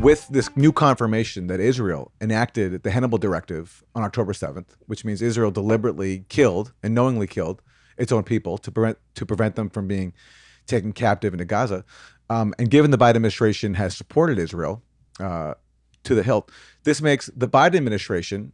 with this new confirmation that Israel enacted the Hannibal Directive on October 7th, which means Israel deliberately killed and knowingly killed its own people to prevent them from being taken captive into Gaza. And given the Biden administration has supported Israel to the hilt, this makes the Biden administration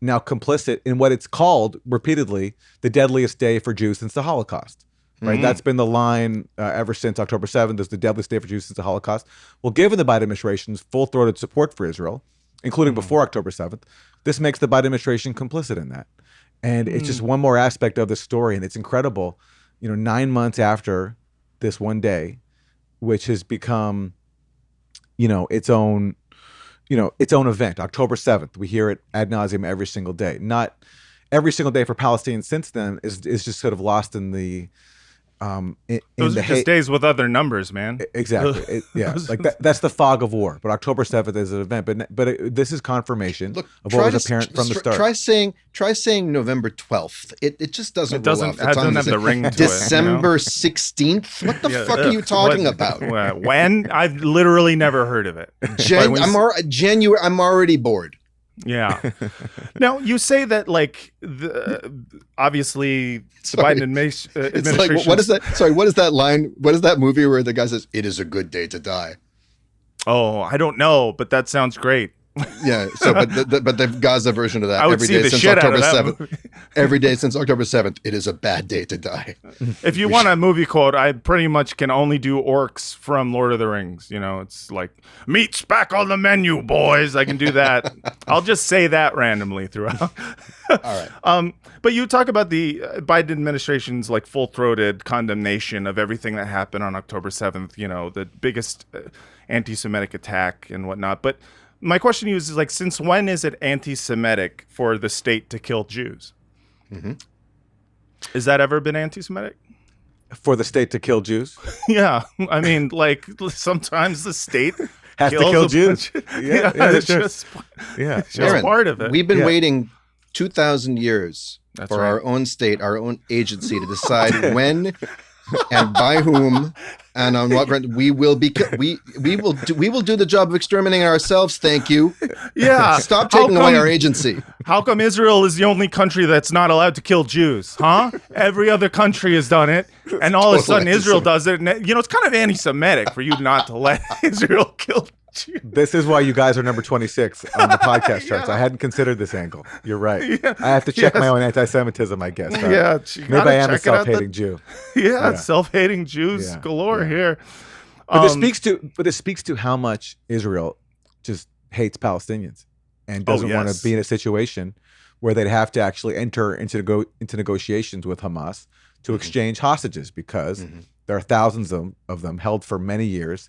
now complicit in what it's called repeatedly the deadliest day for Jews since the Holocaust. Right, that's been the line ever since October 7th. Is the deadliest day for Jews since the Holocaust. Well, given the Biden administration's full-throated support for Israel, including before October 7th, this makes the Biden administration complicit in that. And it's just one more aspect of the story, and it's incredible. 9 months after this one day, which has become, its own event. October 7th, we hear it ad nauseum every single day. Not every single day for Palestinians since then is just sort of lost in the. Those are just days with other numbers, man. Exactly. That's the fog of war. But October 7th is an event. But this is confirmation of what was apparent from the start. Try saying November 12th. It just doesn't. It doesn't. It doesn't have the ring to December 16th. What the fuck are you talking about? When? I've literally never heard of it. January. I'm already bored. Yeah. Now you say that obviously the Biden administration. Like, what is that? Sorry, what is that line? What is that movie where the guy says, "It is a good day to die"? Oh, I don't know, but that sounds great. Yeah. So, but the Gaza version of that. I would every see day the since shit October out of that 7th. Every day since October 7th, it is a bad day to die. If you want a movie quote, I pretty much can only do orcs from Lord of the Rings. It's like meat's back on the menu, boys. I can do that. I'll just say that randomly throughout. All right. But you talk about the Biden administration's full-throated condemnation of everything that happened on October 7th. The biggest anti-Semitic attack and whatnot. But my question to you is since when is it anti-Semitic for the state to kill Jews? Mm-hmm. Has that ever been anti-Semitic? For the state to kill Jews? Yeah. I mean, sometimes the state has to kill Jews. It's just Aaron, part of it. We've been waiting 2,000 years for our own state, our own agency to decide when and by whom and on what ground we will be. We will do the job of exterminating ourselves. Thank you. Yeah. Stop taking away our agency. How come Israel is the only country that's not allowed to kill Jews? Huh? Every other country has done it, and all of a sudden Israel does it. And it's kind of anti-Semitic for you not to let Israel kill Jews. This is why you guys are number 26 on the podcast charts. I hadn't considered this angle. You're right. Yeah. I have to check my own anti-Semitism, I guess. Maybe I am a self-hating Jew. Self-hating Jews galore here. But this speaks to how much Israel just hates Palestinians and doesn't want to be in a situation where they'd have to actually enter into negotiations with Hamas to exchange hostages, because there are thousands of them held for many years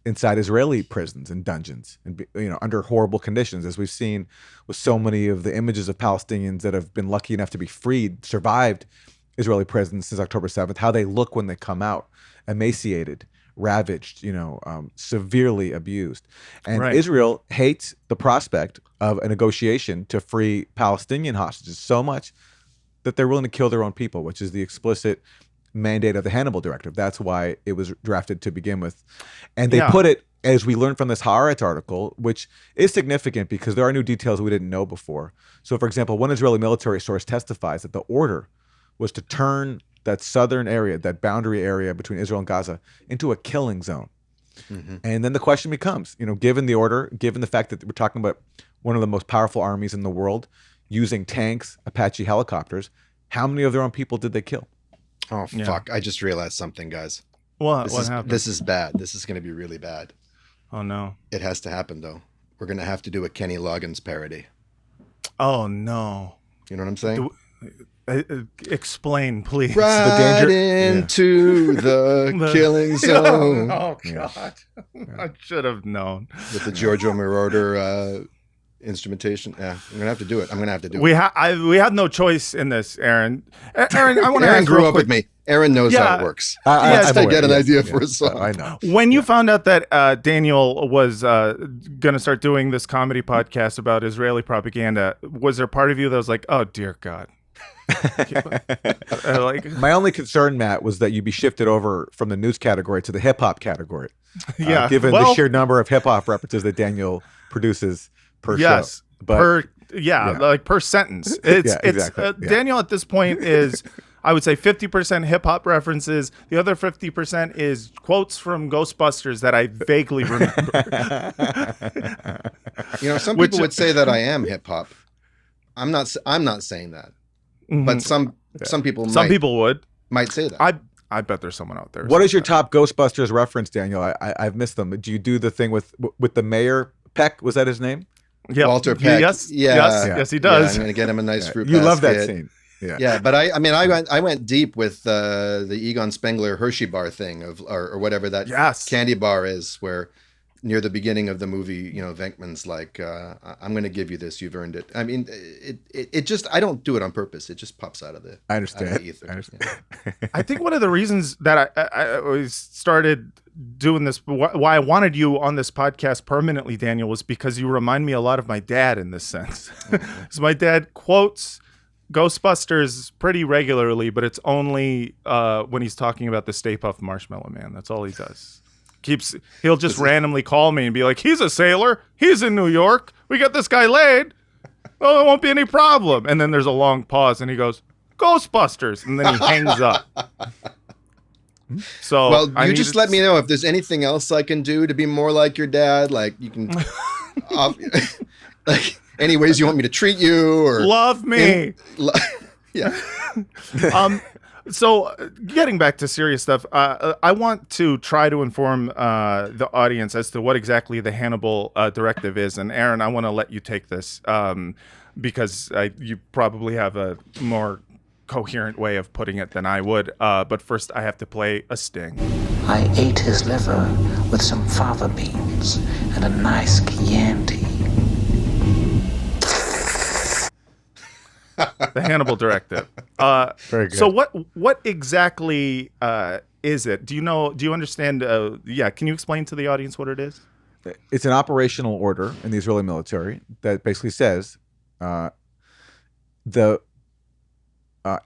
inside Israeli prisons and dungeons, and under horrible conditions, as we've seen with so many of the images of Palestinians that have been lucky enough to be freed, survived Israeli prisons since October 7th, how they look when they come out, emaciated, ravaged, severely abused. And Israel hates the prospect of a negotiation to free Palestinian hostages so much that they're willing to kill their own people, which is the explicit mandate of the Hannibal Directive. That's why it was drafted to begin with. And they put it, as we learned from this Haaretz article, which is significant because there are new details we didn't know before. So, for example, one Israeli military source testifies that the order was to turn that southern area, that boundary area between Israel and Gaza, into a killing zone. Mm-hmm. And then the question becomes, given the order, given the fact that we're talking about one of the most powerful armies in the world using tanks, Apache helicopters, how many of their own people did they kill? Oh, fuck. I just realized something, guys. What happened? This is bad. This is going to be really bad. Oh, no. It has to happen, though. We're going to have to do a Kenny Loggins parody. Oh, no. You know what I'm saying? Explain, please. Right into the killing zone. Oh, God. I should have known. With the Giorgio Moroder instrumentation. Yeah, I'm gonna have to do it. We had no choice in this, Aaron. Aaron, I want to. Aaron grew up with me. Aaron knows how it works. I get an idea for a song. I know. When you found out that Daniel was gonna start doing this comedy podcast about Israeli propaganda, was there part of you that was like, "Oh dear God"? My only concern, Matt, was that you'd be shifted over from the news category to the hip hop category. Given the sheer number of hip hop references that Daniel produces per show. But like per sentence. Exactly. Daniel at this point is, I would say 50% hip hop references. The other 50% is quotes from Ghostbusters that I vaguely remember. Some people would say that I am hip hop. I'm not saying that. Mm-hmm. But some people might say that. I bet there's someone out there. What is your top Ghostbusters reference, Daniel? I've missed them. Do you do the thing with the mayor Peck? Was that his name? Yeah, Walter Peck. Yes, he does. Yeah, I'm going to get him a nice fruit basket. You love that scene. Yeah, but I went deep with the Egon Spengler Hershey bar thing or whatever that candy bar is, where near the beginning of the movie, Venkman's like, I'm going to give you this. You've earned it. I mean, it just, I don't do it on purpose. It just pops out of the I understand. Ether. I understand. I think one of the reasons that I always started doing this, why I wanted you on this podcast permanently, Daniel, was because you remind me a lot of my dad in this sense. So my dad quotes Ghostbusters pretty regularly, but it's only when he's talking about the Stay Puft Marshmallow Man. That's all he does. He'll just randomly call me and be like, he's a sailor. He's in New York. We got this guy laid. Oh, there won't be any problem. And then there's a long pause and he goes, Ghostbusters. And then he hangs up. So well, you just let me know if there's anything else I can do to be more like your dad. Like you can, like any ways you want me to treat you or love me. Yeah. So getting back to serious stuff, I want to try to inform the audience as to what exactly the Hannibal Directive is. And Aaron, I want to let you take this because you probably have a more coherent way of putting it than I would. But first, I have to play a sting. I ate his liver with some fava beans and a nice Chianti. The Hannibal Directive. Very good. So what exactly is it? Do you understand? Can you explain to the audience what it is? It's an operational order in the Israeli military that basically says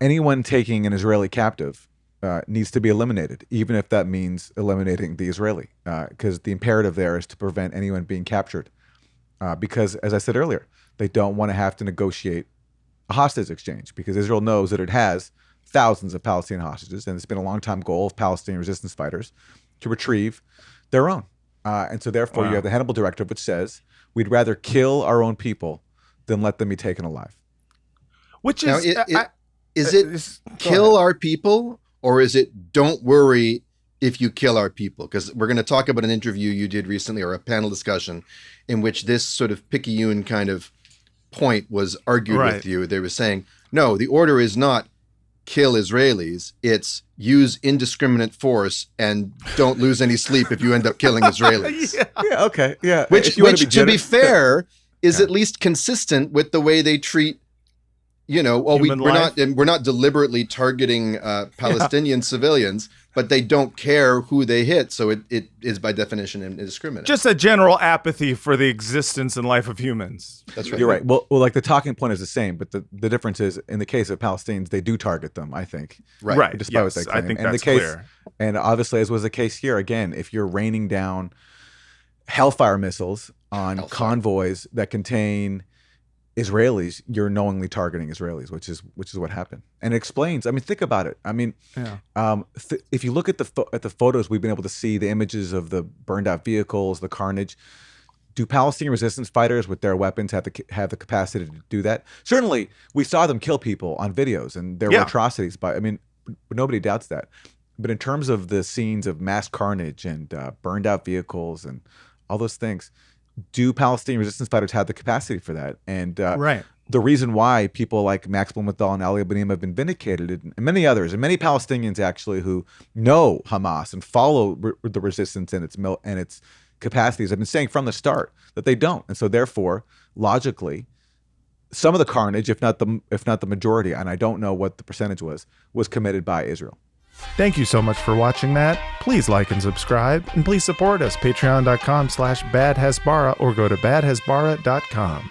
anyone taking an Israeli captive needs to be eliminated, even if that means eliminating the Israeli, because the imperative there is to prevent anyone being captured. Because, as I said earlier, they don't want to have to negotiate a hostage exchange, because Israel knows that it has thousands of Palestinian hostages, and it's been a long-time goal of Palestinian resistance fighters to retrieve their own. And so therefore you have the Hannibal Directive, which says we'd rather kill our own people than let them be taken alive. Which is... Is it kill our people, or is it don't worry if you kill our people? Because we're going to talk about an interview you did recently, or a panel discussion, in which this sort of picayune kind of point was argued with you. They were saying, no, the order is not kill Israelis. It's use indiscriminate force and don't lose any sleep if you end up killing Israelis. Yeah, okay. Yeah. Which to be fair, is at least consistent with the way they treat, we're not deliberately targeting Palestinian civilians, but they don't care who they hit, so it is by definition indiscriminate. Just a general apathy for the existence and life of humans. That's right. You're right. Well, like the talking point is the same, but the difference is in the case of Palestinians, they do target them, I think. Right. Despite what they claim. I think that's clear. And obviously, as was the case here, again, if you're raining down Hellfire missiles on convoys that contain Israelis, you're knowingly targeting Israelis, which is what happened, and it explains. I mean, think about it. I mean, if you look at the photos, we've been able to see the images of the burned out vehicles, the carnage. Do Palestinian resistance fighters with their weapons have the capacity to do that? Certainly, we saw them kill people on videos, and there were atrocities. But I mean, nobody doubts that. But in terms of the scenes of mass carnage and burned out vehicles and all those things, do Palestinian resistance fighters have the capacity for that? And the reason why people like Max Blumenthal and Ali Abanim have been vindicated, and many others, and many Palestinians actually who know Hamas and follow the resistance and its capacities, have been saying from the start that they don't. And so therefore, logically, some of the carnage, if not the majority, and I don't know what the percentage was committed by Israel. Thank you so much for watching that. Please like and subscribe, and please support us, patreon.com/badhasbara, or go to badhasbara.com.